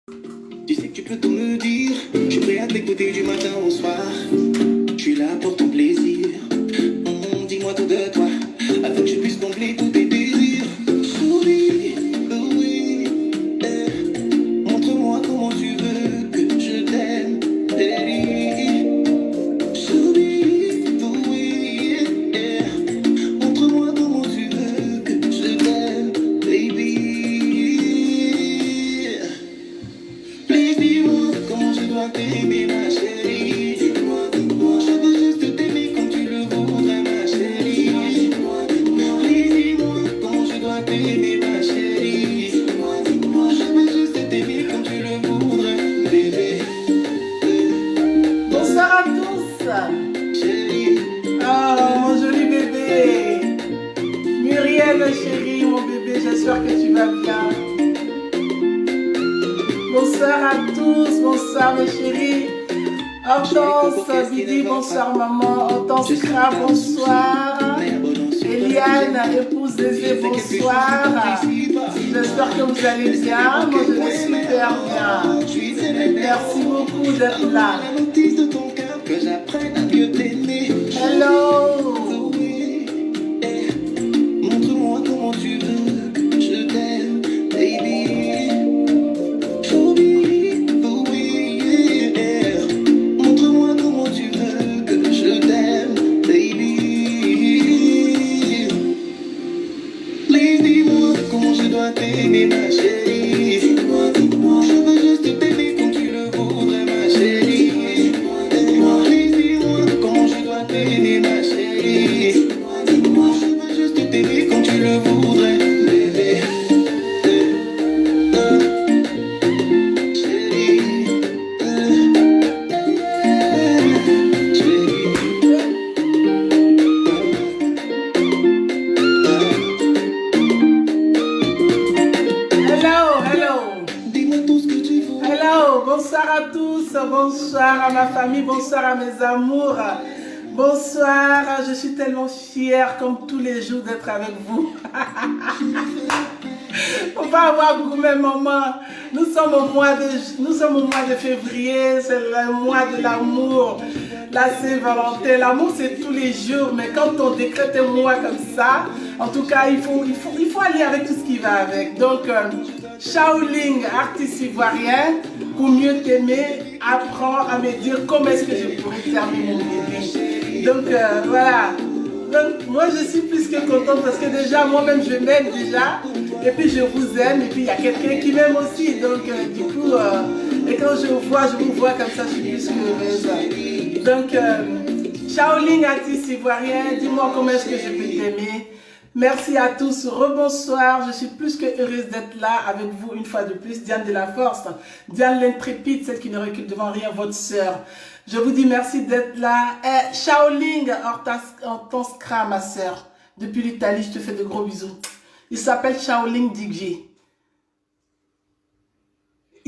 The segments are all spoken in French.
Tu sais que tu peux tout me dire, je suis prêt à t'écouter du matin au soir. Je suis là pour ton plaisir. Dis-moi tout de toi, afin que je puisse combler tous tes désirs. Souris, oui, montre-moi comment tu veux que je t'aime, baby. Souris, oui, montre-moi comment tu veux que je t'aime, baby. Please dis-moi comment je dois t'aimer, ma chérie. Dis-moi, dis-moi, je veux juste t'aimer comme tu le voudrais, ma chérie. Dis-moi, dis-moi, please dis-moi comment je dois t'aimer, ma chérie. Dis-moi, dis-moi, je veux juste t'aimer comme tu le voudrais, bébé. Bonsoir à tous. Chérie, Oh, mon joli bébé. Muriel, chérie, mon bébé, j'espère que tu vas bien. Bonsoir à tous, bonsoir mes chéris. Hortense, Bibi, bonsoir maman. Hortense Kra, bonsoir. Eliane, épouse Zézé, bonsoir. J'espère que vous allez bien. Moi, je vais super bien. Merci beaucoup d'être là. la notice de ton cœur que j'apprenne à mieux t'aimer. Hello. Montre-moi comment tu veux que je t'aime, baby. Oui, oui, montre-moi comment tu veux que je t'aime, baby. Please dis-moi comment je dois t'aimer, ma chérie. Dis-moi, dis-moi, je veux juste t'aimer comme tu le voudrais, ma chérie. Dis-moi, please dis-moi comment je dois t'aimer, ma chérie. Dis-moi, dis-moi, je veux juste t'aimer comme tu le voudrais, bébé. Dis-moi tout ce que tu veux. Hello, bonsoir à tous, bonsoir à ma famille, bonsoir à mes amours, bonsoir, je suis tellement fière comme tous les jours d'être avec vous. On va avoir beaucoup de moments. Nous sommes au mois de février, c'est le mois de l'amour, la Saint-Valentin. L'amour c'est tous les jours, mais quand on décrète un mois comme ça, en tout cas il faut aller avec tout ce qui va avec. Donc Shaoling, artiste ivoirien, pour mieux t'aimer, apprends à me dire comment est-ce que je pourrais terminer mon bébé. Donc voilà. Donc moi je suis plus que contente parce que déjà moi-même je m'aime déjà. Et puis je vous aime et puis il y a quelqu'un qui m'aime aussi. Donc du coup, et quand je vous vois comme ça, je suis plus que heureuse. Donc Shaoling, artiste ivoirien, dis-moi comment est-ce que je peux t'aimer. Merci à tous, rebonsoir, je suis plus que heureuse d'être là avec vous une fois de plus. Diane de la Force, Diane l'intrépide, celle qui ne recule devant rien, votre sœur. Je vous dis merci d'être là. Shaoling, Hortense Kra, ma sœur, depuis l'Italie, je te fais de gros bisous. Il s'appelle Shaoling DJ.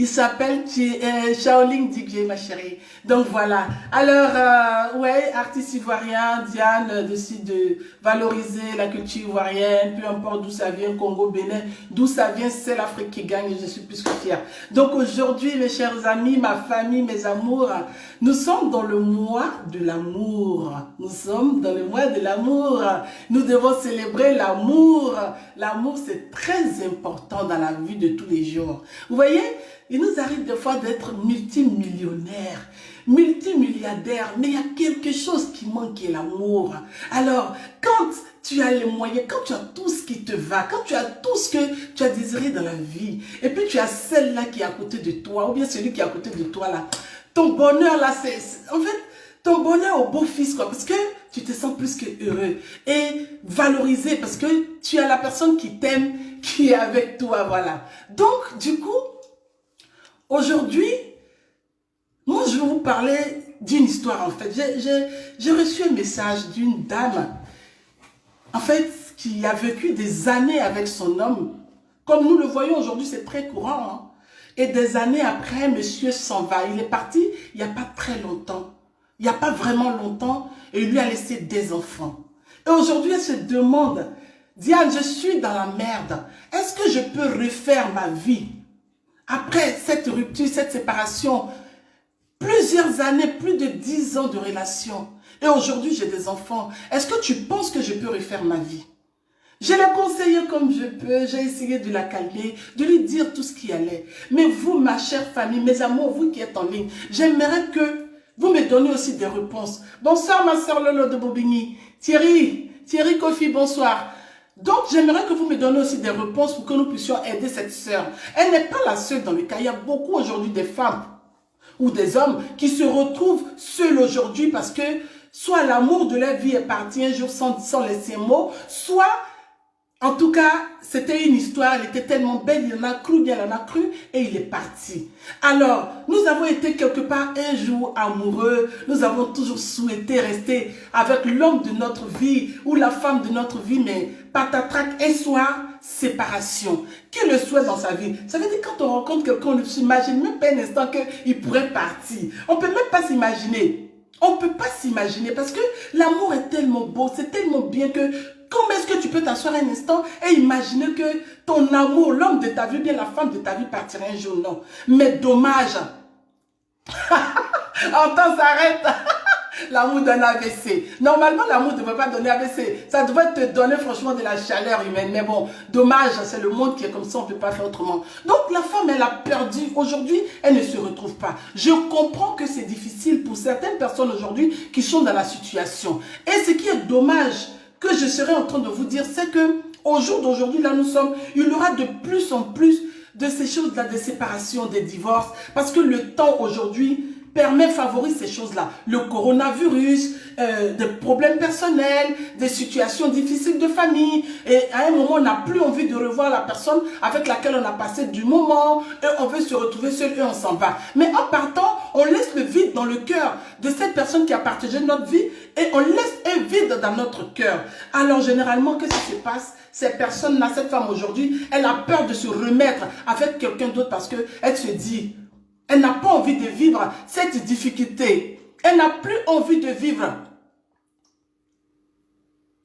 Il s'appelle Shaoling DJ, ma chérie. Donc voilà. Alors, ouais, artiste ivoirien, Diane décide de valoriser la culture ivoirienne, peu importe d'où ça vient, Congo, Bénin, d'où ça vient, c'est l'Afrique qui gagne, je suis plus que fière. Donc aujourd'hui, mes chers amis, ma famille, mes amours, nous sommes dans le mois de l'amour. Nous sommes dans le mois de l'amour. Nous devons célébrer l'amour. L'amour, c'est très important dans la vie de tous les jours. Vous voyez, il nous arrive des fois d'être multimillionnaires, multimilliardaires, mais il y a quelque chose qui manque, qui est l'amour. Alors, quand tu as les moyens, quand tu as tout ce qui te va, quand tu as tout ce que tu as désiré dans la vie, et puis tu as celle-là qui est à côté de toi, ou bien celui qui est à côté de toi là, ton bonheur là, c'est en fait, ton bonheur au beau-fils, quoi, parce que tu te sens plus que heureux et valorisé, parce que tu as la personne qui t'aime, qui est avec toi, voilà. Donc, du coup, aujourd'hui, moi je vais vous parler d'une histoire en fait. J'ai reçu un message d'une dame, en fait, qui a vécu des années avec son homme. Comme nous le voyons aujourd'hui, c'est très courant. Hein? Et des années après, monsieur s'en va. Il est parti il n'y a pas très longtemps. Il n'y a pas vraiment longtemps. Et il lui a laissé des enfants. Et aujourd'hui, elle se demande, Diane, je suis dans la merde. Est-ce que je peux refaire ma vie après cette rupture, cette séparation, plusieurs années, plus de 10 ans de relation. Et aujourd'hui, j'ai des enfants. Est-ce que tu penses que je peux refaire ma vie? Je l'ai conseillé comme je peux, j'ai essayé de la calmer, de lui dire tout ce qui allait. Mais vous, ma chère famille, mes amours, vous qui êtes en ligne, j'aimerais que vous me donniez aussi des réponses. Bonsoir ma soeur Lolo de Bobigny. Thierry Kofi, bonsoir. Donc, j'aimerais que vous me donniez aussi des réponses pour que nous puissions aider cette sœur. Elle n'est pas la seule dans le cas. Il y a beaucoup aujourd'hui des femmes ou des hommes qui se retrouvent seuls aujourd'hui parce que soit l'amour de leur vie est parti un jour sans laisser un mot, soit, en tout cas, c'était une histoire, elle était tellement belle, il en a cru, bien il en a cru, et il est parti. Alors, nous avons été quelque part un jour amoureux, nous avons toujours souhaité rester avec l'homme de notre vie, ou la femme de notre vie, mais patatrac, un soir, séparation. Qui le souhaite dans sa vie? Ça veut dire quand on rencontre quelqu'un, on ne s'imagine même pas un instant qu'il pourrait partir. On ne peut même pas s'imaginer. On ne peut pas s'imaginer parce que l'amour est tellement beau, c'est tellement bien que comment est-ce que tu peux t'asseoir un instant et imaginer que ton amour, l'homme de ta vie, bien la femme de ta vie partira un jour? Non. Mais dommage. En temps s'arrête. L'amour d'un AVC. Normalement, l'amour ne devrait pas donner AVC. Ça devrait te donner franchement de la chaleur humaine. Mais bon, dommage, c'est le monde qui est comme ça, on ne peut pas faire autrement. Donc la femme, elle a perdu. Aujourd'hui, elle ne se retrouve pas. Je comprends que c'est difficile pour certaines personnes aujourd'hui qui sont dans la situation. Et ce qui est dommage, que je serais en train de vous dire, c'est que au jour d'aujourd'hui, là nous sommes, il y aura de plus en plus de ces choses-là, des séparations, des divorces, parce que le temps aujourd'hui favorise ces choses-là. Le coronavirus, des problèmes personnels, des situations difficiles de famille. Et à un moment, on n'a plus envie de revoir la personne avec laquelle on a passé du moment. Et on veut se retrouver seul et on s'en va. Mais en partant, on laisse le vide dans le cœur de cette personne qui a partagé notre vie. Et on laisse un vide dans notre cœur. Alors généralement, qu'est-ce qui se passe? Ces personnes-là, cette femme aujourd'hui, elle a peur de se remettre avec quelqu'un d'autre parce qu'elle se dit... Elle n'a pas envie de vivre cette difficulté. Elle n'a plus envie de vivre.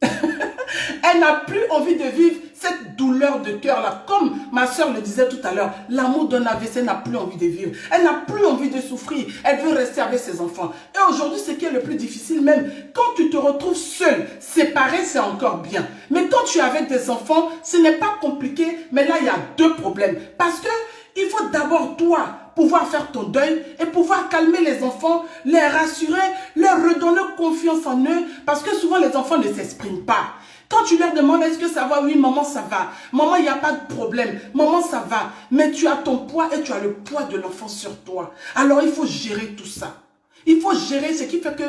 Elle n'a plus envie de vivre cette douleur de cœur-là. Comme ma soeur le disait tout à l'heure, l'amour d'un AVC n'a plus envie de vivre. Elle n'a plus envie de souffrir. Elle veut rester avec ses enfants. Et aujourd'hui, ce qui est le plus difficile même, quand tu te retrouves seul, séparé, c'est encore bien. Mais quand tu es avec des enfants, ce n'est pas compliqué. Mais là, il y a deux problèmes. Parce que il faut d'abord, toi, pouvoir faire ton deuil et pouvoir calmer les enfants, les rassurer, leur redonner confiance en eux, parce que souvent les enfants ne s'expriment pas. Quand tu leur demandes est-ce que ça va, oui maman ça va, maman il n'y a pas de problème, maman ça va, mais tu as ton poids et tu as le poids de l'enfant sur toi. Alors il faut gérer tout ça. Il faut gérer ce qui fait que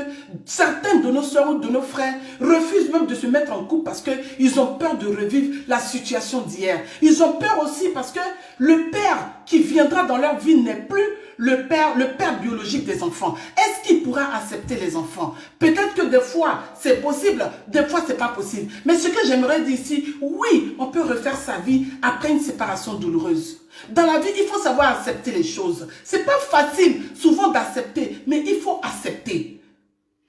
certains de nos soeurs ou de nos frères refusent même de se mettre en couple parce qu'ils ont peur de revivre la situation d'hier. Ils ont peur aussi parce que le père qui viendra dans leur vie n'est plus le père biologique des enfants. Est-ce qu'il pourra accepter les enfants? Peut-être que des fois, c'est possible, des fois, c'est pas possible. Mais ce que j'aimerais dire ici, oui, on peut refaire sa vie après une séparation douloureuse. Dans la vie, il faut savoir accepter les choses. C'est pas facile, souvent, d'accepter, mais il faut accepter.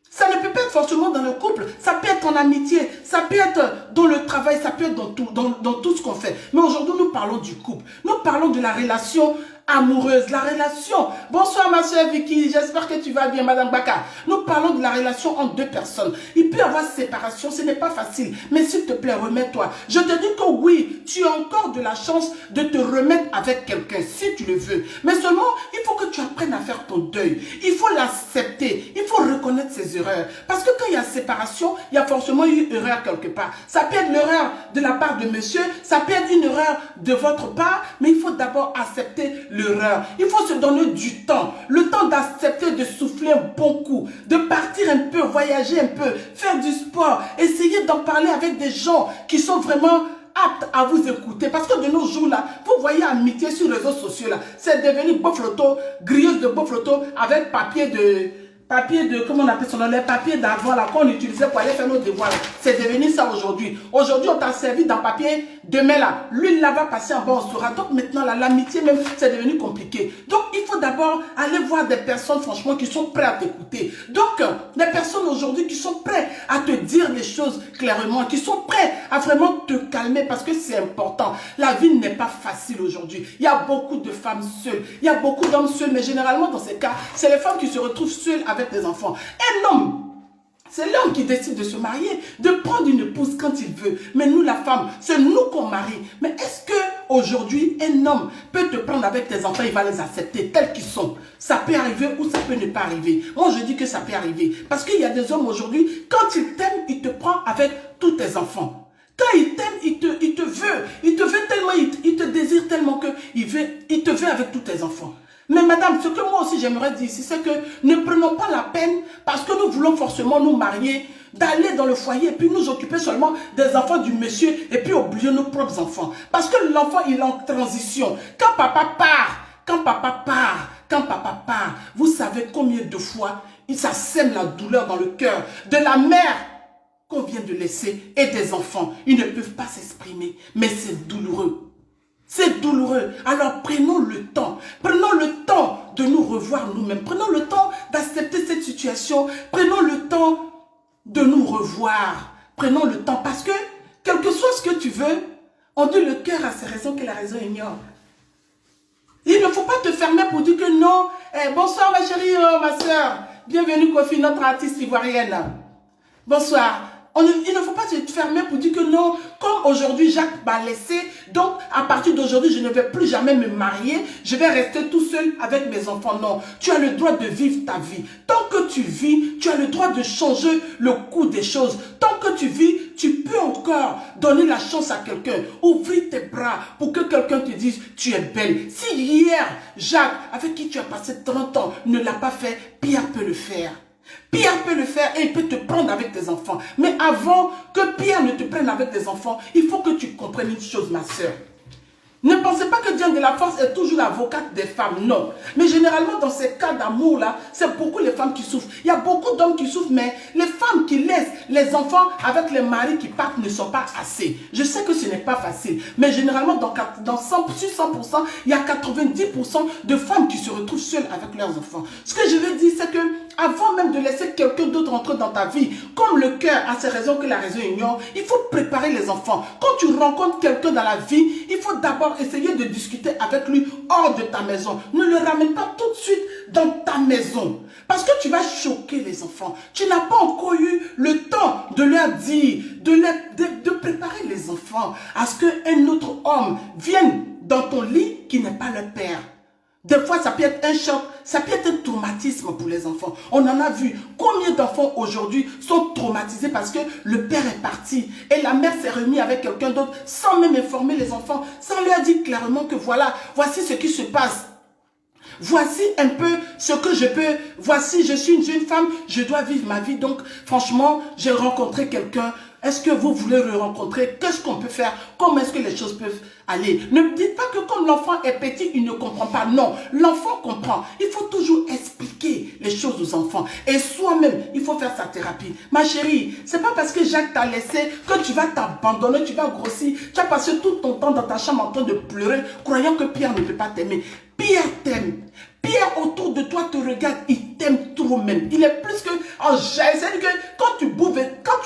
Ça ne peut pas être forcément dans le couple, ça peut être en amitié, ça peut être dans le travail, ça peut être dans tout ce qu'on fait. Mais aujourd'hui, nous parlons du couple. Nous parlons de la relation amoureuse, la relation. Bonsoir ma soeur Vicky, j'espère que tu vas bien Madame Baka. Nous parlons de la relation entre deux personnes. Il peut y avoir séparation, ce n'est pas facile. Mais s'il te plaît, remets-toi. Je te dis que oui, tu as encore de la chance de te remettre avec quelqu'un, si tu le veux. Mais seulement, il faut que tu apprennes à faire ton deuil. Il faut l'accepter. Il faut reconnaître ses erreurs. Parce que quand il y a séparation, il y a forcément eu une erreur quelque part. Ça peut être l'erreur de la part de monsieur, ça peut être une erreur de votre part, mais il faut d'abord accepter l'erreur. Il faut se donner du temps. Le temps d'accepter de souffler un bon coup, de partir un peu, voyager un peu, faire du sport, essayer d'en parler avec des gens qui sont vraiment aptes à vous écouter. Parce que de nos jours là, vous voyez amitié sur les réseaux sociaux là, c'est devenu beau photo, grilleuse de beau photo avec papier de, comment on appelle ça, les papiers d'avant là, qu'on utilisait pour aller faire nos devoirs. C'est devenu ça aujourd'hui. Aujourd'hui, on t'a servi d'un papier, demain là, l'une là va passer en bas, on saura. Donc maintenant là, l'amitié même, c'est devenu compliqué. Donc il faut d'abord d'abord aller voir des personnes, franchement, qui sont prêtes à t'écouter. Donc, des personnes aujourd'hui qui sont prêtes à te dire les choses clairement, qui sont prêtes à vraiment te calmer parce que c'est important. La vie n'est pas facile aujourd'hui. Il y a beaucoup de femmes seules, il y a beaucoup d'hommes seuls, mais généralement, dans ces cas, c'est les femmes qui se retrouvent seules avec des enfants. Un homme, c'est l'homme qui décide de se marier, de prendre une épouse quand il veut. Mais nous, la femme, c'est nous qu'on marie. Mais est-ce que aujourd'hui, un homme peut te prendre avec tes enfants, il va les accepter tels qu'ils sont? Ça peut arriver ou ça peut ne pas arriver. Moi, je dis que ça peut arriver. Parce qu'il y a des hommes aujourd'hui, quand il t'aime, il te prend avec tous tes enfants. Quand il t'aime, il te veut tellement, il te désire tellement qu'il te veut avec tous tes enfants. Mais madame, ce que moi aussi j'aimerais dire ici, c'est que ne prenons pas la peine, parce que nous voulons forcément nous marier, d'aller dans le foyer et puis nous occuper seulement des enfants du monsieur et puis oublier nos propres enfants. Parce que l'enfant, il est en transition. Quand papa part, vous savez combien de fois ça sème la douleur dans le cœur de la mère qu'on vient de laisser et des enfants. Ils ne peuvent pas s'exprimer, mais c'est douloureux. C'est douloureux. Alors prenons le temps de nous revoir nous-mêmes. Prenons le temps d'accepter cette situation. Prenons le temps de nous revoir. Prenons le temps parce que, quel que soit ce que tu veux, on dit le cœur a ses raisons que la raison ignore. Il ne faut pas te fermer pour dire que non. Bonsoir ma chérie, ma soeur. Bienvenue Kofi, notre artiste ivoirienne. Bonsoir. Il ne faut pas se fermer pour dire que non, comme aujourd'hui Jacques m'a laissé, donc à partir d'aujourd'hui je ne vais plus jamais me marier, je vais rester tout seul avec mes enfants. Non, tu as le droit de vivre ta vie. Tant que tu vis, tu as le droit de changer le cours des choses. Tant que tu vis, tu peux encore donner la chance à quelqu'un, ouvrir tes bras pour que quelqu'un te dise tu es belle. Si hier, Jacques, avec qui tu as passé 30 ans, ne l'a pas fait, Pierre peut le faire. Pierre peut le faire et il peut te prendre avec tes enfants. Mais avant que Pierre ne te prenne avec tes enfants, il faut que tu comprennes une chose, ma soeur. Ne pensez pas que Diane de la Force est toujours l'avocate des femmes, non. Mais généralement, dans ces cas d'amour-là, c'est beaucoup les femmes qui souffrent. Il y a beaucoup d'hommes qui souffrent, mais les femmes qui laissent les enfants avec les maris qui partent ne sont pas assez. Je sais que ce n'est pas facile, mais généralement, sur 100%, il y a 90% de femmes qui se retrouvent seules avec leurs enfants. Ce que je veux dire, c'est que avant même de laisser quelqu'un d'autre entrer dans ta vie, comme le cœur a ses raisons que la raison ignore, il faut préparer les enfants. Quand tu rencontres quelqu'un dans la vie, il faut d'abord essayer de discuter avec lui hors de ta maison. Ne le ramène pas tout de suite dans ta maison. Parce que tu vas choquer les enfants. Tu n'as pas encore eu le temps de leur dire, de préparer les enfants à ce qu'un autre homme vienne dans ton lit qui n'est pas leur père. Des fois, ça peut être un choc, ça peut être un traumatisme pour les enfants. On en a vu combien d'enfants aujourd'hui sont traumatisés parce que le père est parti et la mère s'est remise avec quelqu'un d'autre sans même informer les enfants, sans leur dire clairement que voilà, voici ce qui se passe. Voici un peu ce que je peux, voici je suis une jeune femme, je dois vivre ma vie, donc franchement, j'ai rencontré quelqu'un. Est-ce que vous voulez le rencontrer? Qu'est-ce qu'on peut faire? Comment est-ce que les choses peuvent aller? Ne me dites pas que comme l'enfant est petit, il ne comprend pas. Non, l'enfant comprend. Il faut toujours expliquer les choses aux enfants. Et soi-même, il faut faire sa thérapie. Ma chérie, c'est pas parce que Jacques t'a laissé que tu vas t'abandonner, tu vas grossir. Tu as passé tout ton temps dans ta chambre en train de pleurer, croyant que Pierre ne peut pas t'aimer. Pierre t'aime. Pierre autour de toi te regarde, il t'aime trop même. Il est plus que en jaillit. C'est-à-dire que quand tu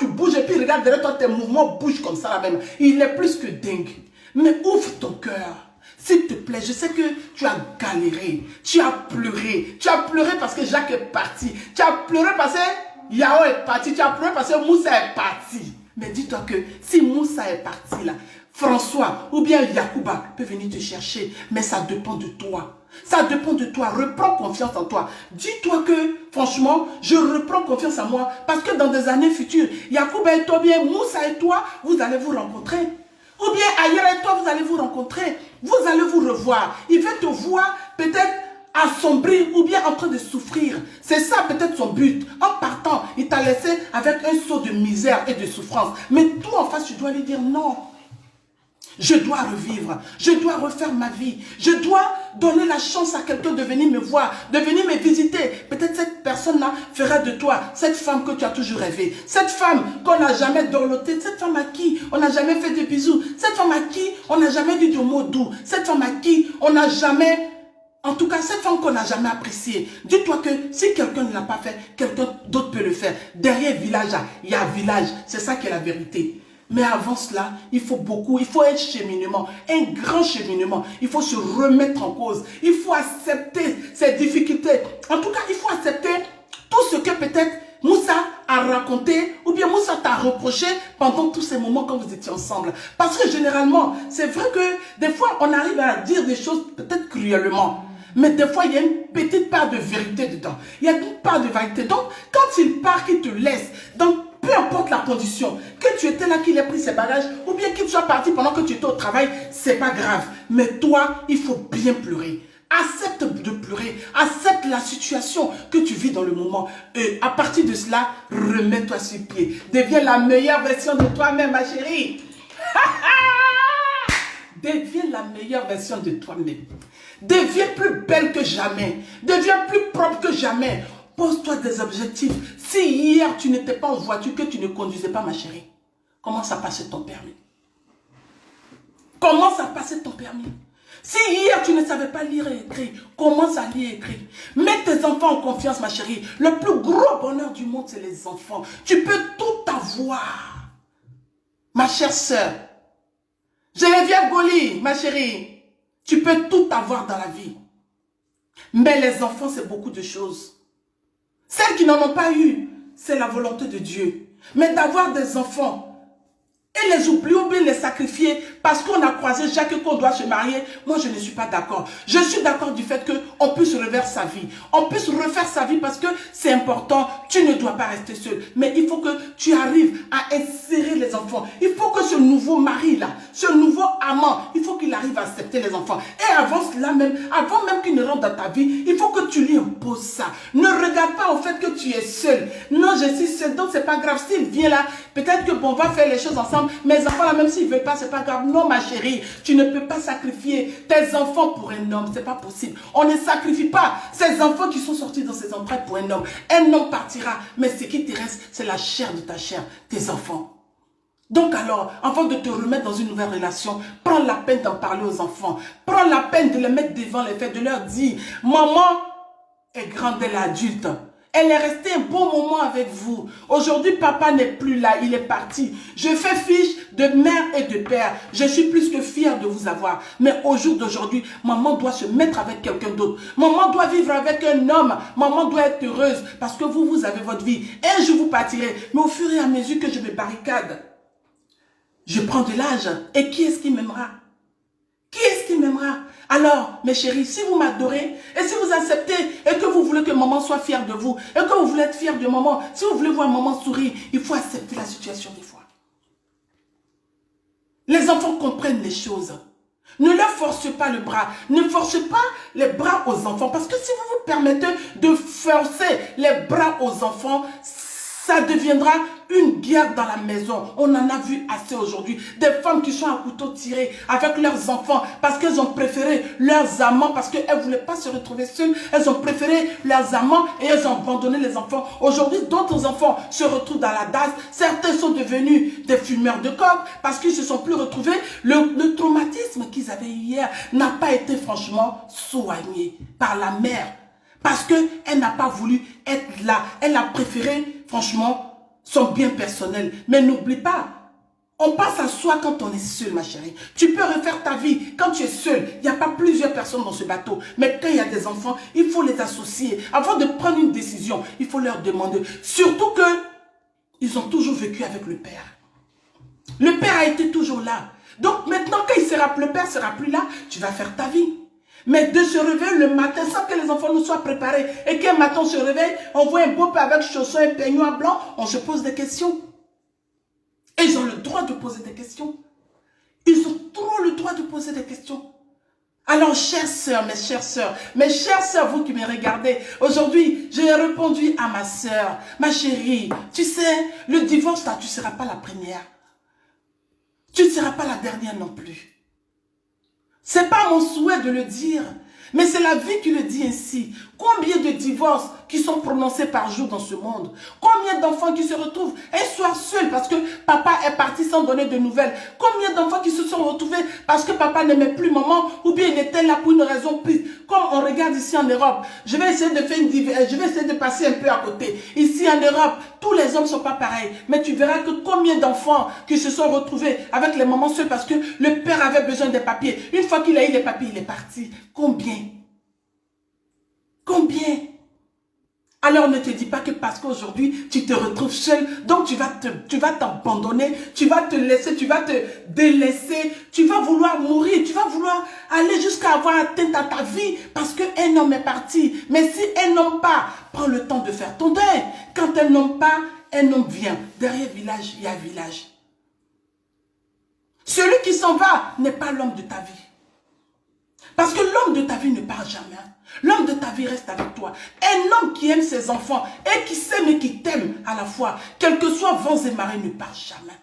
bouges et puis il regarde derrière toi, tes mouvements bougent comme ça là même. Il est plus que dingue. Mais ouvre ton cœur. S'il te plaît, je sais que tu as galéré. Tu as pleuré. Tu as pleuré parce que Jacques est parti. Tu as pleuré parce que Yao est parti. Tu as pleuré parce que Moussa est parti. Mais dis-toi que si Moussa est parti là, François ou bien Yacouba peut venir te chercher. Mais ça dépend de toi. Ça dépend de toi. Reprends confiance en toi. Dis-toi que, franchement, je reprends confiance en moi. Parce que dans des années futures, Yacouba et toi, bien Moussa et toi, vous allez vous rencontrer. Ou bien ailleurs et toi, vous allez vous rencontrer. Vous allez vous revoir. Il va te voir peut-être assombrir ou bien en train de souffrir. C'est ça peut-être son but. En partant, il t'a laissé avec un saut de misère et de souffrance. Mais toi, en face, tu dois lui dire non. Je dois revivre, je dois refaire ma vie, je dois donner la chance à quelqu'un de venir me voir, de venir me visiter. Peut-être cette personne-là fera de toi cette femme que tu as toujours rêvé, cette femme qu'on n'a jamais dorlotée, cette femme à qui on n'a jamais fait de bisous, cette femme à qui on n'a jamais dit de mots doux, cette femme à qui on n'a jamais En tout cas, cette femme qu'on n'a jamais appréciée, dis-toi que si quelqu'un ne l'a pas fait, quelqu'un d'autre peut le faire. Derrière village, il y a village. C'est ça qui est la vérité. Mais avant cela, il faut beaucoup, il faut un cheminement, un grand cheminement. Il faut se remettre en cause. Il faut accepter ses difficultés. En tout cas, il faut accepter tout ce que peut-être Moussa a raconté ou bien Moussa t'a reproché pendant tous ces moments quand vous étiez ensemble. Parce que généralement, c'est vrai que des fois, on arrive à dire des choses peut-être cruellement. Mais des fois, il y a une petite part de vérité dedans. Il y a une part de vérité. Donc, quand il part, qu'il te laisse, donc peu importe la condition, que tu étais là, qu'il ait pris ses bagages, ou bien qu'il soit parti pendant que tu étais au travail, c'est pas grave. Mais toi, il faut bien pleurer. Accepte de pleurer, accepte la situation que tu vis dans le moment. Et à partir de cela, remets-toi sur pied. Deviens la meilleure version de toi-même, ma chérie. Deviens la meilleure version de toi-même. Deviens plus belle que jamais. Deviens plus propre que jamais. Pose-toi des objectifs. Si hier tu n'étais pas en voiture, que tu ne conduisais pas, ma chérie, commence à passer ton permis. Commence à passer ton permis. Si hier tu ne savais pas lire et écrire, commence à lire et écrire. Mets tes enfants en confiance, ma chérie. Le plus gros bonheur du monde, c'est les enfants. Tu peux tout avoir. Ma chère sœur, Geneviève Goli, ma chérie, tu peux tout avoir dans la vie. Mais les enfants, c'est beaucoup de choses. Celles qui n'en ont pas eu, c'est la volonté de Dieu. Mais d'avoir des enfants et les oublier ou bien les sacrifier parce qu'on a croisé Jacques et qu'on doit se marier, moi je ne suis pas d'accord. Je suis d'accord du fait qu'on puisse refaire sa vie. On puisse refaire sa vie parce que c'est important. Tu ne dois pas rester seul. Mais il faut que tu arrives à insérer les enfants. Il faut que ce nouveau mari-là, ce nouveau amant, il faut qu'il arrive à accepter les enfants. Et avant cela même, avant même qu'il ne rentre dans ta vie, il faut que tu lui imposes ça. Ne regarde pas au fait que tu es seul. Non, je suis seul, donc c'est pas grave. S'il vient là, peut-être que bon, on va faire les choses ensemble. Mes enfants là, même s'ils ne veulent pas, c'est pas grave. Non, ma chérie, tu ne peux pas sacrifier tes enfants pour un homme. C'est pas possible. On ne sacrifie pas ces enfants qui sont sortis dans ces entrailles pour un homme. Un homme partira, mais ce qui te reste, c'est la chair de ta chair, tes enfants. Donc alors, avant de te remettre dans une nouvelle relation, prends la peine d'en parler aux enfants. Prends la peine de les mettre devant les faits, de leur dire, maman est grande, elle est adulte. Elle est restée un bon moment avec vous. Aujourd'hui, papa n'est plus là, il est parti. Je fais fiche de mère et de père. Je suis plus que fière de vous avoir. Mais au jour d'aujourd'hui, maman doit se mettre avec quelqu'un d'autre. Maman doit vivre avec un homme. Maman doit être heureuse parce que vous, vous avez votre vie. Un jour, vous partirez. Mais au fur et à mesure que je me barricade, je prends de l'âge. Et qui est-ce qui m'aimera? Qui est-ce qui m'aimera? Alors, mes chéris, si vous m'adorez et si vous acceptez et que vous voulez que maman soit fière de vous et que vous voulez être fière de maman, si vous voulez voir maman sourire, il faut accepter la situation des fois. Les enfants comprennent les choses. Ne leur forcez pas le bras. Ne forcez pas les bras aux enfants. Parce que si vous vous permettez de forcer les bras aux enfants, ça deviendra une guerre dans la maison. On en a vu assez aujourd'hui. Des femmes qui sont à couteau tiré avec leurs enfants parce qu'elles ont préféré leurs amants, parce qu'elles ne voulaient pas se retrouver seules. Elles ont préféré leurs amants et elles ont abandonné les enfants. Aujourd'hui, d'autres enfants se retrouvent dans la DAS. Certains sont devenus des fumeurs de coke parce qu'ils ne se sont plus retrouvés. Le traumatisme qu'ils avaient hier n'a pas été franchement soigné par la mère. Parce qu'elle n'a pas voulu être là. Elle a préféré, franchement, son bien personnel. Mais n'oublie pas, on passe à soi quand on est seul, ma chérie. Tu peux refaire ta vie quand tu es seul. Il n'y a pas plusieurs personnes dans ce bateau. Mais quand il y a des enfants, il faut les associer. Avant de prendre une décision, il faut leur demander. Surtout que ils ont toujours vécu avec le père. Le père a été toujours là. Donc maintenant, quand le père ne sera plus là, tu vas faire ta vie. Mais de se réveiller le matin sans que les enfants nous soient préparés et qu'un matin on se réveille, on voit un beau père avec chaussons et peignoir blanc, on se pose des questions. Et ils ont le droit de poser des questions. Ils ont trop le droit de poser des questions. Alors, chères sœurs, mes chères sœurs, vous qui me regardez, aujourd'hui, j'ai répondu à ma sœur, ma chérie, tu sais, le divorce là, tu ne seras pas la première. Tu ne seras pas la dernière non plus. Ce n'est pas mon souhait de le dire, mais c'est la vie qui le dit ainsi. Combien de divorces qui sont prononcées par jour dans ce monde? Combien d'enfants qui se retrouvent un soir seuls parce que papa est parti sans donner de nouvelles? Combien d'enfants qui se sont retrouvés parce que papa n'aimait plus maman ou bien il était là pour une raison prise? Comme on regarde ici en Europe, je vais essayer de passer un peu à côté. Ici en Europe, tous les hommes ne sont pas pareils. Mais tu verras que combien d'enfants qui se sont retrouvés avec les mamans seules parce que le père avait besoin des papiers. Une fois qu'il a eu les papiers, il est parti. Combien? Combien? Alors ne te dis pas que parce qu'aujourd'hui tu te retrouves seul, donc tu vas t'abandonner, tu vas te laisser, tu vas te délaisser, tu vas vouloir mourir, tu vas vouloir aller jusqu'à avoir atteint à ta vie parce qu'un homme est parti. Mais si un homme part, prends le temps de faire ton deuil. Quand un homme part, un homme vient. Derrière village, il y a village. Celui qui s'en va n'est pas l'homme de ta vie. Parce que l'homme de ta vie ne part jamais. L'homme de ta vie reste avec toi. Un homme qui aime ses enfants et qui s'aime et qui t'aime à la fois, quels que soient vents et marées, ne part jamais.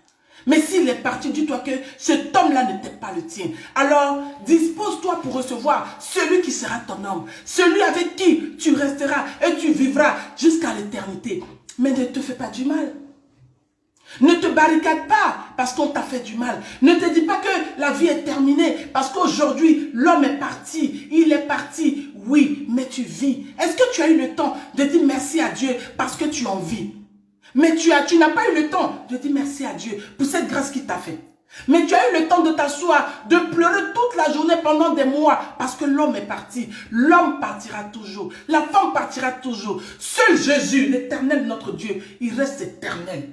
Mais s'il est parti, dis-toi que cet homme-là n'était pas le tien. Alors, dispose-toi pour recevoir celui qui sera ton homme. Celui avec qui tu resteras et tu vivras jusqu'à l'éternité. Mais ne te fais pas du mal. Ne te barricade pas parce qu'on t'a fait du mal. Ne te dis pas que la vie est terminée parce qu'aujourd'hui, l'homme est parti. Il est parti, oui, mais tu vis. Est-ce que tu as eu le temps de dire merci à Dieu parce que tu en vis? Mais tu n'as pas eu le temps de dire merci à Dieu pour cette grâce qu'il t'a fait. Mais tu as eu le temps de t'asseoir, de pleurer toute la journée pendant des mois parce que l'homme est parti. L'homme partira toujours. La femme partira toujours. Seul Jésus, l'éternel notre Dieu, il reste éternel.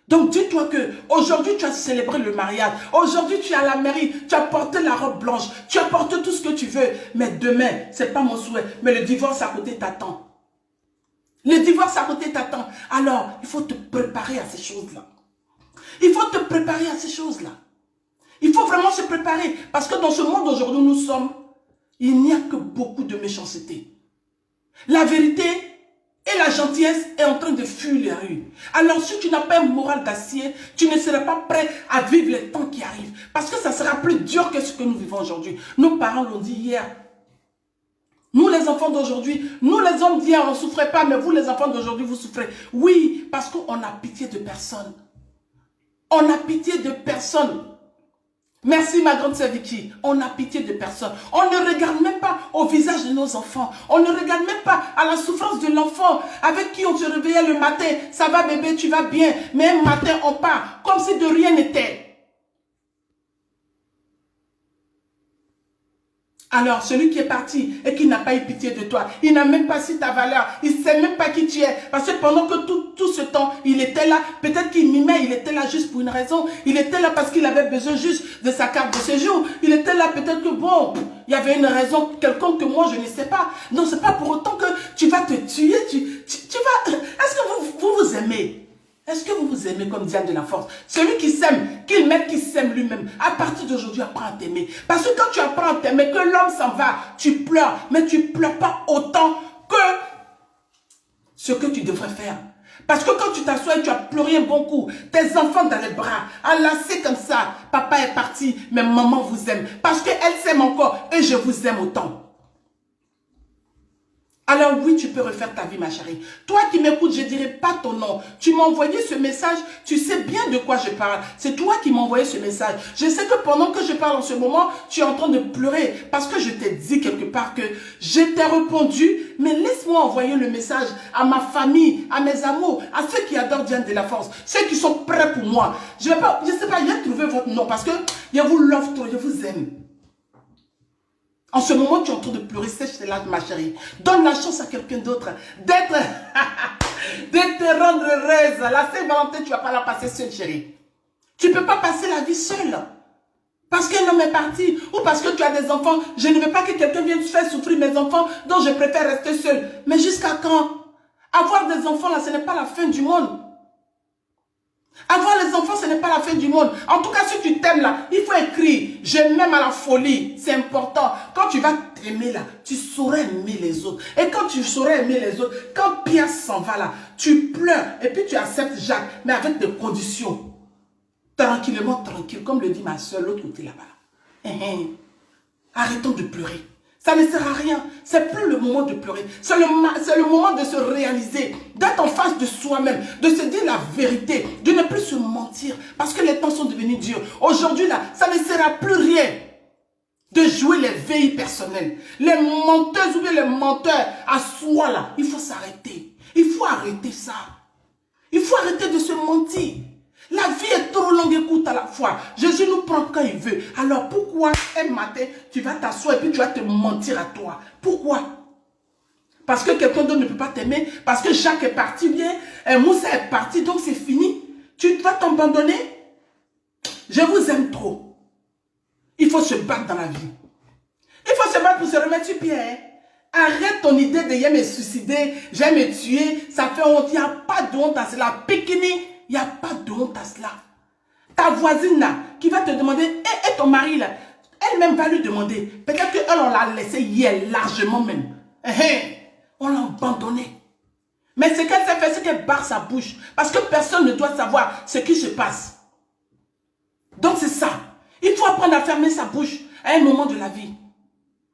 Donc dis-toi que aujourd'hui tu as célébré le mariage, aujourd'hui tu es à la mairie, tu as porté la robe blanche, tu as porté tout ce que tu veux, mais demain, ce n'est pas mon souhait, mais le divorce à côté t'attend. Le divorce à côté t'attend. Alors, il faut te préparer à ces choses-là. Il faut te préparer à ces choses-là. Il faut vraiment se préparer, parce que dans ce monde aujourd'hui où nous sommes, il n'y a que beaucoup de méchanceté. La vérité et la gentillesse est en train de fuir les rues. Alors si tu n'as pas un moral d'acier, tu ne seras pas prêt à vivre les temps qui arrivent. Parce que ça sera plus dur que ce que nous vivons aujourd'hui. Nos parents l'ont dit hier. Nous les enfants d'aujourd'hui, nous les hommes d'hier, on ne souffrait pas, mais vous les enfants d'aujourd'hui, vous souffrez. Oui, parce qu'on a pitié de personne. On a pitié de personne. Merci ma grande sœur Vicky. On a pitié de personne. On ne regarde même pas au visage de nos enfants. On ne regarde même pas à la souffrance de l'enfant avec qui on se réveillait le matin. Ça va bébé, tu vas bien. Mais un matin on part comme si de rien n'était. Alors, celui qui est parti et qui n'a pas eu pitié de toi, il n'a même pas su ta valeur, il ne sait même pas qui tu es. Parce que pendant que tout ce temps, il était là, peut-être qu'il mimait, il était là juste pour une raison. Il était là parce qu'il avait besoin juste de sa carte de séjour. Il était là peut-être que bon, il y avait une raison quelconque que moi je ne sais pas. Non, ce n'est pas pour autant que tu vas te tuer, tu vas... Est-ce que vous aimez? Est-ce que vous vous aimez comme Diane de la Force? Celui qui s'aime, qui s'aime lui-même, à partir d'aujourd'hui, apprends à t'aimer. Parce que quand tu apprends à t'aimer, que l'homme s'en va, tu pleures, mais tu ne pleures pas autant que ce que tu devrais faire. Parce que quand tu t'assois et tu as pleuré un bon coup, tes enfants dans les bras, enlacés comme ça, papa est parti, mais maman vous aime. Parce qu'elle s'aime encore et je vous aime autant. Alors oui, tu peux refaire ta vie, ma chérie. Toi qui m'écoutes, je ne dirai pas ton nom. Tu m'as envoyé ce message, tu sais bien de quoi je parle. C'est toi qui m'as envoyé ce message. Je sais que pendant que je parle en ce moment, tu es en train de pleurer. Parce que je t'ai dit quelque part que je t'ai répondu. Mais laisse-moi envoyer le message à ma famille, à mes amours, à ceux qui adorent Diane de la Force. Ceux qui sont prêts pour moi. Je ne sais pas, j'ai trouvé votre nom parce que je vous love trop, je vous aime. En ce moment, tu es en train de pleurer, sèche tes larmes, ma chérie. Donne la chance à quelqu'un d'autre d'être, de te rendre heureuse. La Saint-Valentin, tu ne vas pas la passer seule, chérie. Tu ne peux pas passer la vie seule. Parce qu'un homme est parti ou parce que tu as des enfants. Je ne veux pas que quelqu'un vienne faire souffrir mes enfants, donc je préfère rester seule. Mais jusqu'à quand? Avoir des enfants, là, ce n'est pas la fin du monde. Avoir les enfants, ce n'est pas la fin du monde. En tout cas, si tu t'aimes là, il faut écrire. Je m'aime à la folie. C'est important. Quand tu vas t'aimer là, tu sauras aimer les autres. Et quand tu sauras aimer les autres, quand Pierre s'en va là, tu pleures. Et puis tu acceptes Jacques, mais avec des conditions. Tranquillement, tranquille. Comme le dit ma soeur, l'autre côté là-bas. Arrêtons de pleurer. Ça ne sert à rien. C'est plus le moment de pleurer. C'est le moment de se réaliser, d'être en face de soi-même, de se dire la vérité, de ne plus se mentir. Parce que les temps sont devenus durs. Aujourd'hui, là, ça ne sert à plus rien de jouer les veilles personnelles. Les menteuses ou bien les menteurs à soi, là, il faut s'arrêter. Il faut arrêter ça. Il faut arrêter de se mentir. La vie est trop longue et courte à la fois. Jésus nous prend quand il veut. Alors pourquoi un matin, tu vas t'asseoir et puis tu vas te mentir à toi? Pourquoi? Parce que quelqu'un d'autre ne peut pas t'aimer? Parce que Jacques est parti bien, Moussa est parti, donc c'est fini? Tu vas t'abandonner? Je vous aime trop. Il faut se battre dans la vie. Il faut se battre pour se remettre sur pied. Hein? Arrête ton idée de me suicider, j'aime me tuer, ça fait honte. Il n'y a pas de honte à cela. Pékini, il n'y a pas de honte à cela. Ta voisine là, qui va te demander, et ton mari là, elle-même va lui demander. Peut-être qu'elle, on l'a laissé hier, largement même. On l'a abandonné. Mais ce qu'elle s'est fait, c'est qu'elle barre sa bouche. Parce que personne ne doit savoir ce qui se passe. Donc c'est ça. Il faut apprendre à fermer sa bouche à un moment de la vie.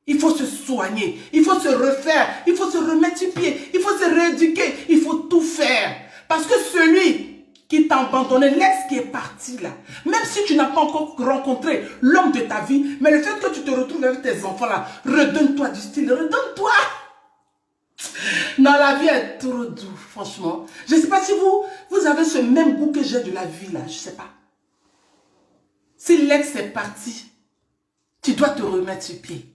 Il faut se soigner, il faut se refaire, il faut se remettre sur pied, il faut se rééduquer, il faut tout faire. Parce que celui qui t'a abandonné, l'ex qui est parti là, même si tu n'as pas encore rencontré l'homme de ta vie, mais le fait que tu te retrouves avec tes enfants là, redonne-toi du style, redonne-toi. Non, la vie est trop douce, franchement. Je ne sais pas si vous avez ce même goût que j'ai de la vie là, je ne sais pas. Si l'ex est parti, tu dois te remettre sur pied.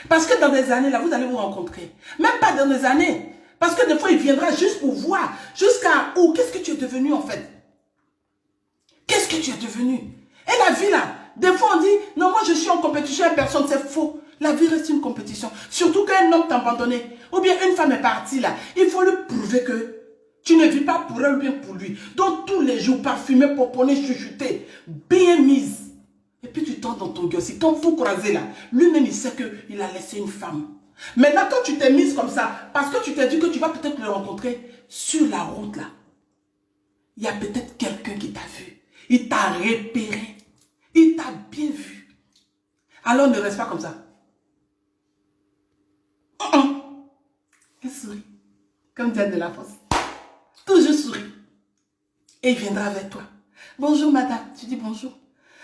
Parce que dans des années, là, vous allez vous rencontrer. Même pas dans des années. Parce que des fois, il viendra juste pour voir. Jusqu'à où? Qu'est-ce que tu es devenu, en fait? Qu'est-ce que tu es devenu? Et la vie, là, des fois, on dit, non, moi, je suis en compétition avec personne. C'est faux. La vie reste une compétition. Surtout quand un homme t'a abandonné. Ou bien une femme est partie, là. Il faut lui prouver que tu ne vis pas pour elle ou bien pour lui. Donc, tous les jours, parfumé, poponné, chuchoté, bien mise. Et puis tu tombes dans ton gosse. Quand vous croisez là, lui-même il sait qu'il a laissé une femme. Maintenant quand tu t'es mise comme ça, parce que tu t'es dit que tu vas peut-être le rencontrer sur la route là, il y a peut-être quelqu'un qui t'a vu. Il t'a repéré. Il t'a bien vu. Alors ne reste pas comme ça. Il sourit. Comme Diane de la Fosse. Toujours sourit. Et il viendra avec toi. Bonjour madame. Tu dis bonjour.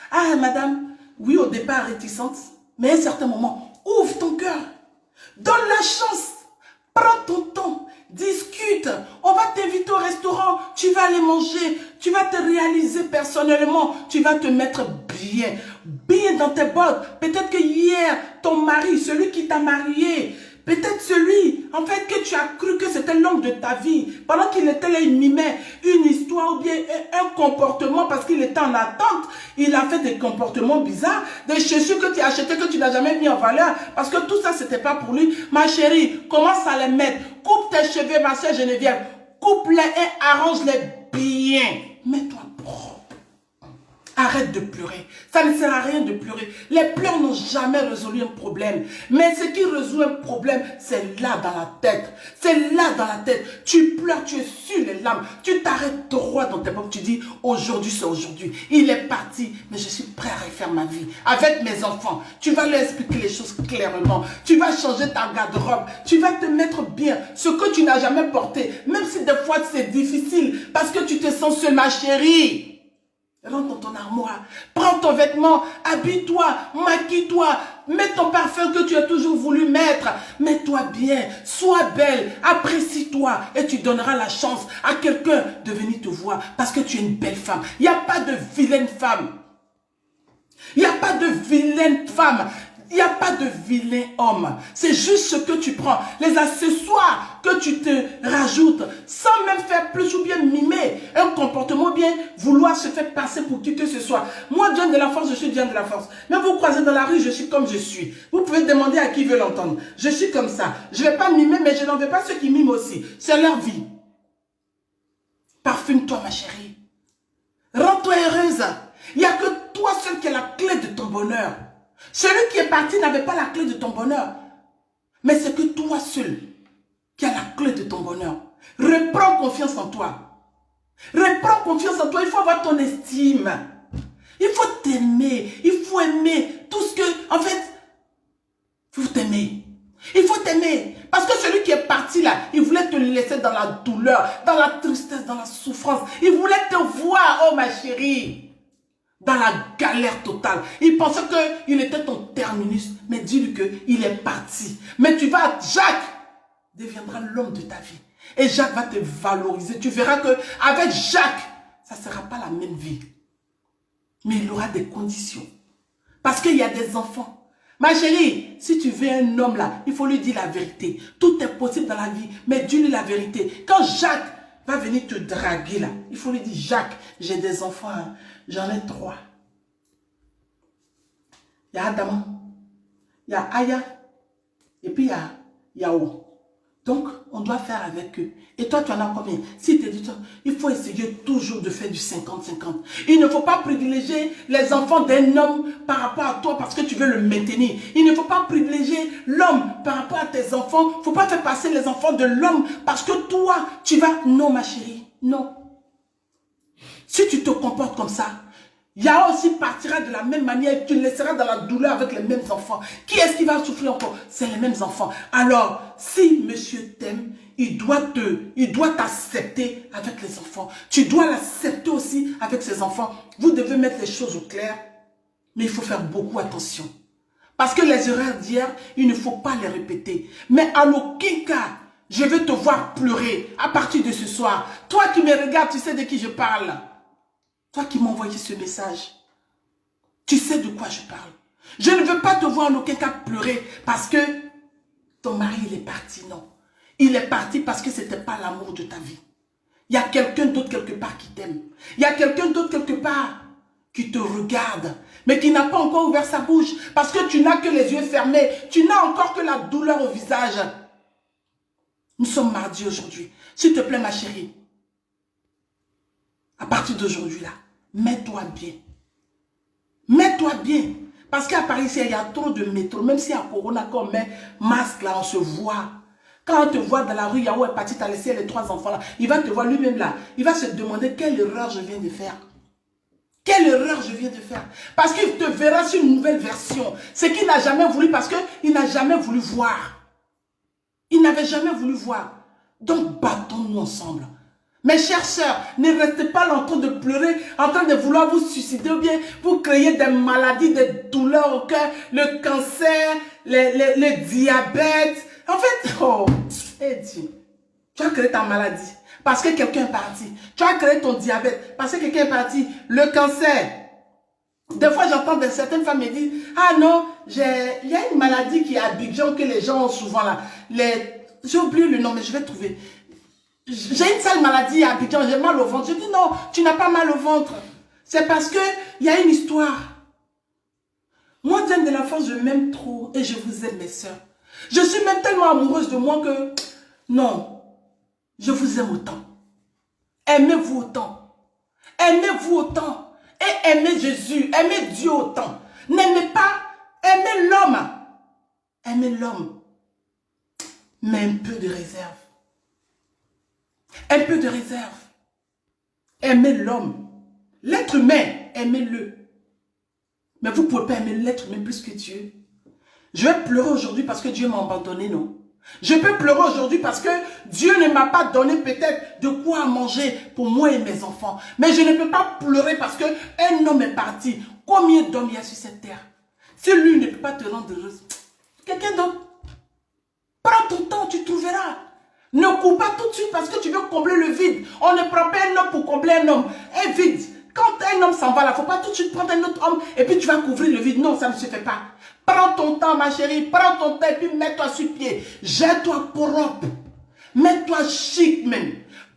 Ah, madame, oui, au départ réticente, mais à un certain moment, ouvre ton cœur, donne la chance, prends ton temps, discute, on va t'inviter au restaurant, tu vas aller manger, tu vas te réaliser personnellement, tu vas te mettre bien dans tes bottes. Peut-être que hier, ton mari, celui qui t'a marié, peut-être celui, en fait, que tu as cru que c'était l'homme de ta vie. Pendant qu'il était là, il mimait une histoire ou bien un comportement parce qu'il était en attente. Il a fait des comportements bizarres, des chaussures que tu as achetées que tu n'as jamais mis en valeur. Parce que tout ça, c'était pas pour lui. Ma chérie, commence à les mettre. Coupe tes cheveux, ma soeur Geneviève. Coupe-les et arrange-les bien. Mets-toi propre. Arrête de pleurer. Ça ne sert à rien de pleurer. Les pleurs n'ont jamais résolu un problème. Mais ce qui résout un problème, c'est là dans la tête. C'est là dans la tête. Tu pleures, tu es sur les larmes. Tu t'arrêtes droit dans tes pommes. Tu dis, aujourd'hui c'est aujourd'hui. Il est parti, mais je suis prêt à refaire ma vie. Avec mes enfants, tu vas leur expliquer les choses clairement. Tu vas changer ta garde-robe. Tu vas te mettre bien. Ce que tu n'as jamais porté. Même si des fois c'est difficile. Parce que tu te sens seule, ma chérie. Rentre dans ton armoire, prends ton vêtement, habille-toi, maquille-toi, mets ton parfum que tu as toujours voulu mettre, mets-toi bien, sois belle, apprécie-toi et tu donneras la chance à quelqu'un de venir te voir parce que tu es une belle femme. Il n'y a pas de vilaine femme. Il n'y a pas de vilaine femme. Il n'y a pas de vilain homme. C'est juste ce que tu prends. Les accessoires que tu te rajoutes sans même faire plus ou bien mimer un comportement bien vouloir se faire passer pour qui que ce soit. Moi, Diane de la Force, je suis Diane de la Force. Mais vous croisez dans la rue, je suis comme je suis. Vous pouvez demander à qui veut l'entendre. Je suis comme ça. Je ne vais pas mimer, mais je n'en veux pas ceux qui miment aussi. C'est leur vie. Parfume-toi, ma chérie. Rends-toi heureuse. Il n'y a que toi seul qui as la clé de ton bonheur. Celui qui est parti n'avait pas la clé de ton bonheur. Mais c'est que toi seul qui as la clé de ton bonheur. Reprends confiance en toi. Reprends confiance en toi. Il faut avoir ton estime. Il faut t'aimer. Il faut aimer tout ce que... En fait, t'aimer. Il faut t'aimer. Parce que celui qui est parti là, il voulait te laisser dans la douleur, dans la tristesse, dans la souffrance. Il voulait te voir, oh ma chérie, dans la galère totale. Il pensait qu'il était ton terminus. Mais dis-lui qu'il est parti. Mais tu vas, Jacques deviendra l'homme de ta vie. Et Jacques va te valoriser. Tu verras qu'avec Jacques, ça ne sera pas la même vie. Mais il aura des conditions. Parce qu'il y a des enfants. Ma chérie, si tu veux un homme là, il faut lui dire la vérité. Tout est possible dans la vie, mais dis-lui la vérité. Quand Jacques va venir te draguer là, il faut lui dire, Jacques, j'ai des enfants, hein. J'en ai 3. Il y a Adama, il y a Aya, et puis il y a Yao. Donc, on doit faire avec eux. Et toi, tu en as combien? Si tu es dit, il faut essayer toujours de faire du 50-50. Il ne faut pas privilégier les enfants d'un homme par rapport à toi parce que tu veux le maintenir. Il ne faut pas privilégier l'homme par rapport à tes enfants. Il ne faut pas faire passer les enfants de l'homme parce que toi, tu vas... Non, ma chérie, non. Si tu te comportes comme ça, Yao aussi partira de la même manière et tu le laisseras dans la douleur avec les mêmes enfants. Qui est-ce qui va souffrir encore? C'est les mêmes enfants. Alors, si monsieur t'aime, il doit t'accepter avec les enfants. Tu dois l'accepter aussi avec ses enfants. Vous devez mettre les choses au clair, mais il faut faire beaucoup attention. Parce que les erreurs d'hier, il ne faut pas les répéter. Mais en aucun cas, je vais te voir pleurer à partir de ce soir. Toi qui me regardes, tu sais de qui je parle. Toi qui m'as envoyé ce message, tu sais de quoi je parle. Je ne veux pas te voir en aucun cas pleurer parce que ton mari il est parti, non. Il est parti parce que ce n'était pas l'amour de ta vie. Il y a quelqu'un d'autre quelque part qui t'aime. Il y a quelqu'un d'autre quelque part qui te regarde, mais qui n'a pas encore ouvert sa bouche parce que tu n'as que les yeux fermés. Tu n'as encore que la douleur au visage. Nous sommes mardi aujourd'hui. S'il te plaît, ma chérie, à partir d'aujourd'hui là, mets-toi bien. Mets-toi bien. Parce qu'à Paris, il y a trop de métro. Même si à Corona, quand on met masque là, on se voit. Quand on te voit dans la rue, Yao est parti, t'as laissé les 3 enfants là. Il va te voir lui-même là. Il va se demander quelle erreur je viens de faire. Quelle erreur je viens de faire. Parce qu'il te verra sur une nouvelle version. Ce qu'il n'a jamais voulu parce qu'il n'a jamais voulu voir. Il n'avait jamais voulu voir. Donc, battons-nous ensemble. Mes chères sœurs, ne restez pas là en train de pleurer, en train de vouloir vous suicider ou bien vous créer des maladies, des douleurs au cœur, le cancer, le diabète. En fait, oh, Dieu, tu as créé ta maladie parce que quelqu'un est parti. Tu as créé ton diabète parce que quelqu'un est parti. Le cancer. Des fois, j'entends certaines femmes me dire, ah non, il y a une maladie qui est à Abidjan que les gens ont souvent là. J'ai oublié le nom, mais je vais trouver. J'ai une sale maladie à Abidjan, j'ai mal au ventre. Je dis non, tu n'as pas mal au ventre. C'est parce qu'il y a une histoire. Moi, Diane de la Force, je m'aime trop et je vous aime, mes soeurs. Je suis même tellement amoureuse de moi que non, je vous aime autant. Aimez-vous autant. Aimez-vous autant. Et aimez Jésus, aimez Dieu autant. N'aimez pas, aimez l'homme. Aimez l'homme. Mais un peu de réserve. Un peu de réserve. Aimez l'homme. L'être humain, aimez-le. Mais vous ne pouvez pas aimer l'être humain plus que Dieu. Je vais pleurer aujourd'hui parce que Dieu m'a abandonné, non? Je peux pleurer aujourd'hui parce que Dieu ne m'a pas donné peut-être de quoi manger pour moi et mes enfants. Mais je ne peux pas pleurer parce qu'un homme est parti. Combien d'hommes il y a sur cette terre? Si lui ne peut pas te rendre heureuse, quelqu'un d'autre. Prends ton temps, tu trouveras. Ne cours pas tout de suite parce que tu veux combler le vide. On ne prend pas un homme pour combler un homme. Un vide. Quand un homme s'en va là, il ne faut pas tout de suite prendre un autre homme et puis tu vas couvrir le vide. Non, ça ne se fait pas. Prends ton temps, ma chérie. Prends ton temps et puis mets-toi sur pied. Jette-toi propre. Mets-toi chic même.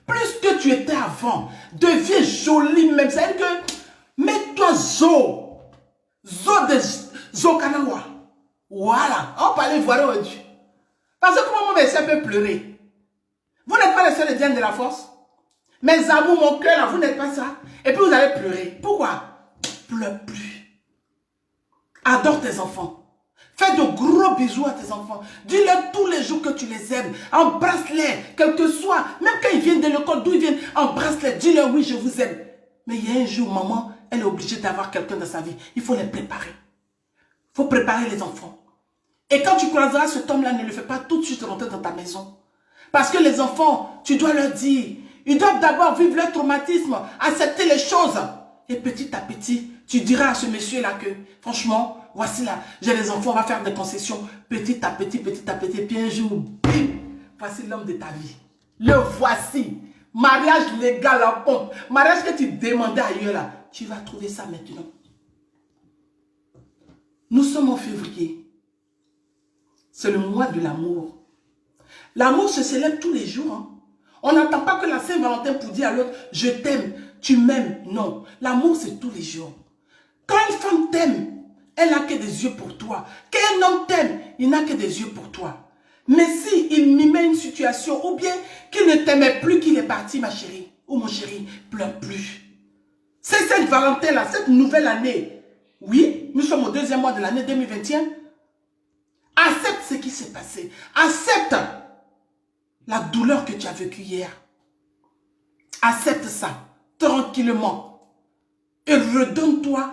Plus que tu étais avant. Deviens jolie même. C'est-à-dire que mets-toi zo. Zo de Zokanawa. Voilà. On peut aller voir aujourd'hui. Parce que comment mon message peut pleurer? Vous n'êtes pas les seuls Diane de la Force. Mes amours, mon cœur, là, vous n'êtes pas ça. Et puis vous allez pleurer. Pourquoi? Pleure plus. Adore tes enfants. Fais de gros bisous à tes enfants. Dis-leur tous les jours que tu les aimes. Embrasse-les, quel que soit. Même quand ils viennent de l'école, d'où ils viennent, embrasse-les. Dis-leur oui, je vous aime. Mais il y a un jour, maman, elle est obligée d'avoir quelqu'un dans sa vie. Il faut les préparer. Il faut préparer les enfants. Et quand tu croiseras cet homme-là, ne le fais pas tout de suite rentrer dans ta maison. Parce que les enfants, tu dois leur dire, ils doivent d'abord vivre leur traumatisme, accepter les choses. Et petit à petit, tu diras à ce monsieur-là que, franchement, voici là, j'ai les enfants, on va faire des concessions. Petit à petit, puis un jour, bim, voici l'homme de ta vie. Le voici. Mariage légal en pompe. Mariage que tu demandais ailleurs là. Tu vas trouver ça maintenant. Nous sommes en février. C'est le mois de l'amour. L'amour se célèbre tous les jours. Hein. On n'attend pas que la Saint-Valentin pour dire à l'autre, je t'aime, tu m'aimes. Non, l'amour c'est tous les jours. Quand une femme t'aime, elle n'a que des yeux pour toi. Quand un homme t'aime, il n'a que des yeux pour toi. Mais si il mimait une situation, ou bien qu'il ne t'aimait plus, qu'il est parti, ma chérie, ou mon chéri, pleure plus. C'est cette Valentin-là, cette nouvelle année. Oui, nous sommes au 2e mois de l'année 2021. Accepte ce qui s'est passé. Accepte la douleur que tu as vécue hier. Accepte ça, tranquillement. Et redonne-toi,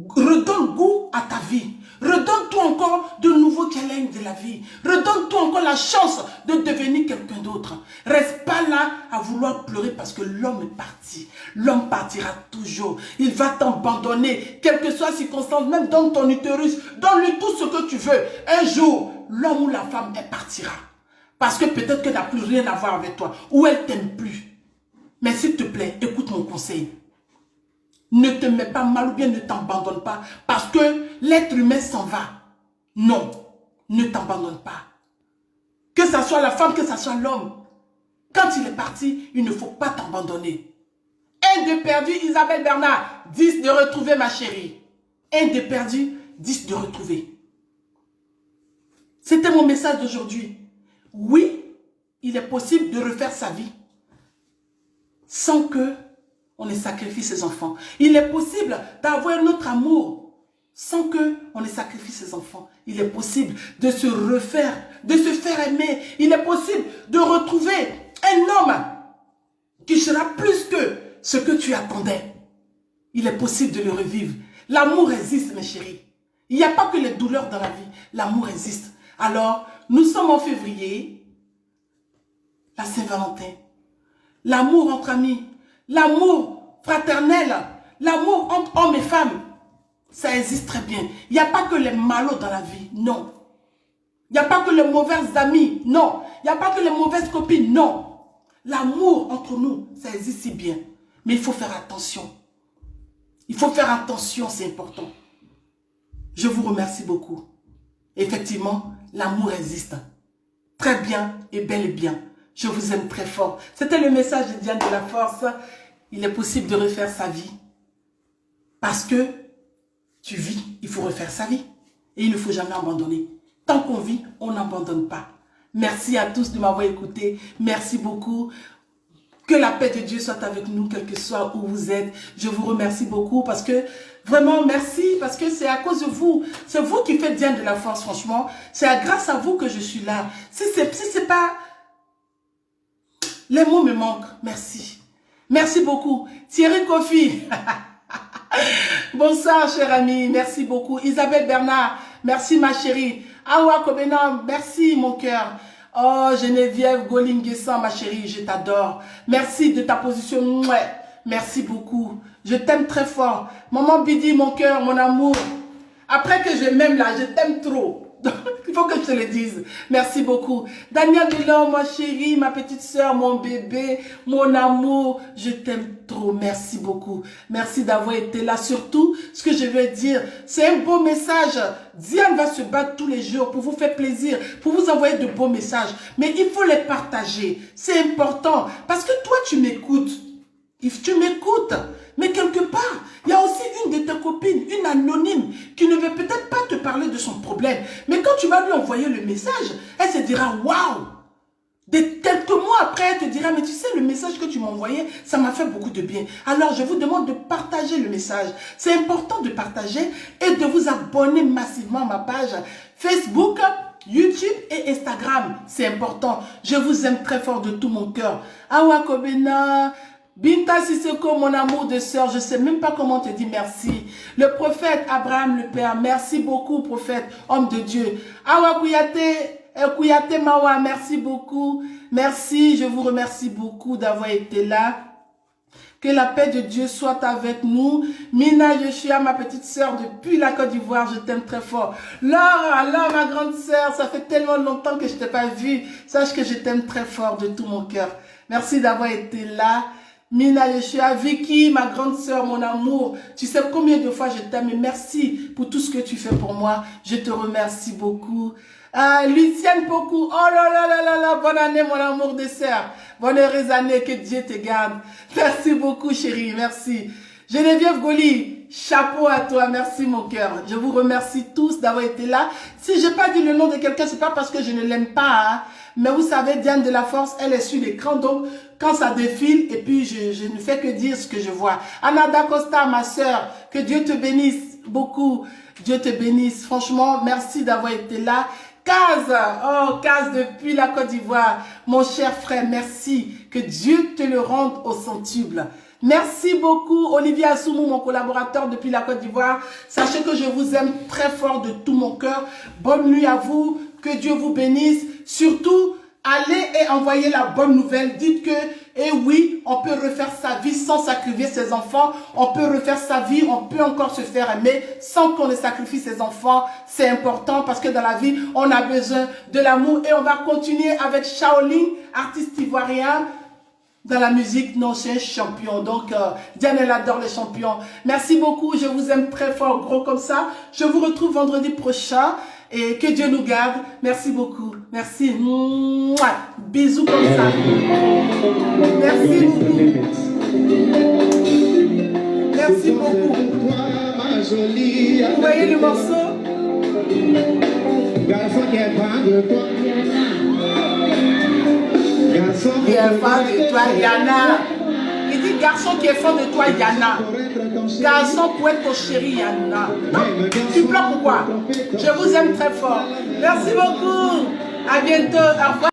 redonne goût à ta vie. Redonne-toi encore de nouveaux challenges de la vie. Redonne-toi encore la chance de devenir quelqu'un d'autre. Reste pas là à vouloir pleurer parce que l'homme est parti. L'homme partira toujours. Il va t'abandonner, quelle que soit la circonstance, même dans ton utérus. Donne-lui tout ce que tu veux. Un jour, l'homme ou la femme, elle partira. Parce que peut-être qu'elle n'a plus rien à voir avec toi. Ou elle t'aime plus. Mais s'il te plaît, écoute mon conseil. Ne te mets pas mal ou bien ne t'abandonne pas. Parce que l'être humain s'en va. Non, ne t'abandonne pas. Que ce soit la femme, que ce soit l'homme. Quand il est parti, il ne faut pas t'abandonner. 1 de perdu, Isabelle Bernard. 10 de retrouver, ma chérie. 1 de perdu, 10 de retrouver. C'était mon message d'aujourd'hui. Oui, il est possible de refaire sa vie sans que on ait sacrifié ses enfants. Il est possible d'avoir notre amour sans que on ait sacrifié ses enfants. Il est possible de se refaire, de se faire aimer. Il est possible de retrouver un homme qui sera plus que ce que tu attendais. Il est possible de le revivre. L'amour existe, mes chéris. Il n'y a pas que les douleurs dans la vie. L'amour existe. Alors, nous sommes en février, la Saint-Valentin. L'amour entre amis, l'amour fraternel, l'amour entre hommes et femmes, ça existe très bien. Il n'y a pas que les malauds dans la vie, non. Il n'y a pas que les mauvaises amies, non. Il n'y a pas que les mauvaises copines, non. L'amour entre nous, ça existe si bien. Mais il faut faire attention. Il faut faire attention, c'est important. Je vous remercie beaucoup. Effectivement, l'amour existe. Très bien et bel et bien. Je vous aime très fort. C'était le message de Diane de la Force. Il est possible de refaire sa vie. Parce que tu vis, il faut refaire sa vie. Et il ne faut jamais abandonner. Tant qu'on vit, on n'abandonne pas. Merci à tous de m'avoir écouté. Merci beaucoup. Que la paix de Dieu soit avec nous, quel que soit où vous êtes. Je vous remercie beaucoup parce que, vraiment, merci, parce que c'est à cause de vous. C'est vous qui faites Diane de la Force, franchement. C'est grâce à vous que je suis là. Si c'est pas... Les mots me manquent. Merci. Merci beaucoup. Thierry Kofi. Bonsoir, cher ami. Merci beaucoup. Isabelle Bernard. Merci, ma chérie. Awa Kobena. Merci, mon cœur. Oh, Geneviève Golinguessan, ma chérie, je t'adore. Merci de ta position. Merci beaucoup. Je t'aime très fort. Maman Bidi, mon cœur, mon amour. Après que je m'aime là, je t'aime trop. Il faut que je te le dise. Merci beaucoup. Daniel Delon, ma chérie, ma petite soeur, mon bébé, mon amour. Je t'aime trop. Merci beaucoup. Merci d'avoir été là. Surtout, ce que je veux dire, c'est un beau message. Diane va se battre tous les jours pour vous faire plaisir, pour vous envoyer de beaux messages. Mais il faut les partager. C'est important. Parce que toi, tu m'écoutes. Tu m'écoutes. Mais quelque part, il y a aussi une de tes copines, une anonyme, qui ne veut peut-être pas te parler de son problème. Mais quand tu vas lui envoyer le message, elle se dira, waouh! Quelques mois après, elle te dira, mais tu sais, le message que tu m'as envoyé, ça m'a fait beaucoup de bien. Alors, je vous demande de partager le message. C'est important de partager et de vous abonner massivement à ma page Facebook, YouTube et Instagram. C'est important. Je vous aime très fort de tout mon cœur. Awa Kobena, Binta Sissoko, mon amour de sœur, je ne sais même pas comment te dire merci. Le prophète Abraham, le Père, merci beaucoup, prophète, homme de Dieu. Awa Kouyate Mawa, merci beaucoup. Merci, je vous remercie beaucoup d'avoir été là. Que la paix de Dieu soit avec nous. Mina Yoshia, ma petite sœur depuis la Côte d'Ivoire, je t'aime très fort. Laura, ma grande sœur, ça fait tellement longtemps que je ne t'ai pas vue. Sache que je t'aime très fort de tout mon cœur. Merci d'avoir été là. Mina Yoshua, Vicky, ma grande sœur, mon amour, tu sais combien de fois je t'aime et merci pour tout ce que tu fais pour moi. Je te remercie beaucoup. Lucienne Pokou, oh là là là là là, bonne année mon amour de sœur. Bonne heureuse année, que Dieu te garde. Merci beaucoup chérie, merci. Geneviève Goli, chapeau à toi, merci mon cœur. Je vous remercie tous d'avoir été là. Si je n'ai pas dit le nom de quelqu'un, c'est pas parce que je ne l'aime pas, hein. Mais vous savez, Diane de la Force, elle est sur l'écran, donc quand ça défile, et puis je ne fais que dire ce que je vois. Anna Dacosta, ma sœur, que Dieu te bénisse beaucoup. Dieu te bénisse. Franchement, merci d'avoir été là. Kaz, oh Kaz depuis la Côte d'Ivoire, mon cher frère, merci. Que Dieu te le rende au centuple. Merci beaucoup Olivier Assoumou, mon collaborateur depuis la Côte d'Ivoire. Sachez que je vous aime très fort de tout mon cœur. Bonne nuit à vous, que Dieu vous bénisse. Surtout, allez et envoyez la bonne nouvelle. Dites que, eh oui, on peut refaire sa vie sans sacrifier ses enfants. On peut refaire sa vie, on peut encore se faire aimer sans qu'on ne sacrifie ses enfants. C'est important parce que dans la vie, on a besoin de l'amour. Et on va continuer avec Shaolin, artiste ivoirien. Dans la musique, non, c'est un champion. Donc, Diane, elle adore les champions. Merci beaucoup. Je vous aime très fort, gros comme ça. Je vous retrouve vendredi prochain. Et que Dieu nous garde. Merci beaucoup. Merci. Mouah. Bisous comme ça. Merci beaucoup. Merci beaucoup. Vous voyez le morceau? Qui est fan de toi, Yana. Il dit garçon qui est fan de toi, Yana. Garçon pour être ton chéri, Yana. Non, tu pleures pourquoi? Je vous aime très fort. Merci beaucoup. À bientôt. Au revoir.